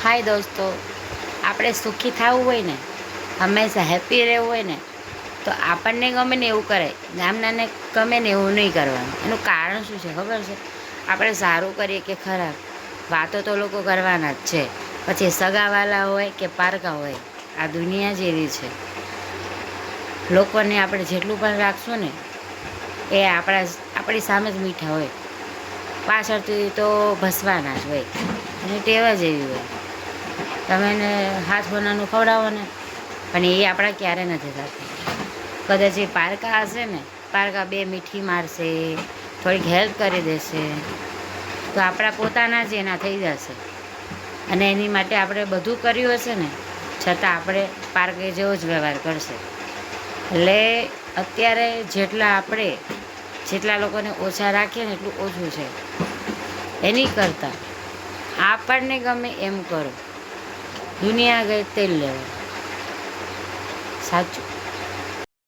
હાય દોસ્તો, આપણે સુખી થવું હોય ને, હંમેશા હેપી રહેવું હોય ને, તો આપણને ગમે ને એવું કરે, ગામનાને ગમે ને એવું નહીં કરવાનું. એનું કારણ શું છે ખબર છે? આપણે સારું કરીએ કે ખરાબ, વાતો તો લોકો કરવાના જ છે. પછી સગાવાલા હોય કે પારકા હોય, આ દુનિયા જ એવી છે. લોકોને આપણે જેટલું પણ રાખશું ને, એ આપણી સામે જ મીઠા હોય, પાછળથી તો ભસવાના જ હોય. એની ટેવ જ એવી હોય. તમે એને હાથ બનાનું ખવડાવો ને, પણ એ આપણા ક્યારે નથી થતા. કદાચ એ પારકા હશે ને, પારકા બે મીઠી મારશે, થોડીક હેલ્પ કરી દેશે, તો આપણા પોતાના જ એના થઈ જશે. અને એની માટે આપણે બધું કર્યું હશે ને, છતાં આપણે પારકે જેવો જ વ્યવહાર કરશે. એટલે અત્યારે જેટલા લોકોને ઓછા રાખીએ ને એટલું ઓછું છે. એની કરતાં આપણને ગમે એમ કરો. દુનિયા ગઈ તેલ લેવા. સાચું.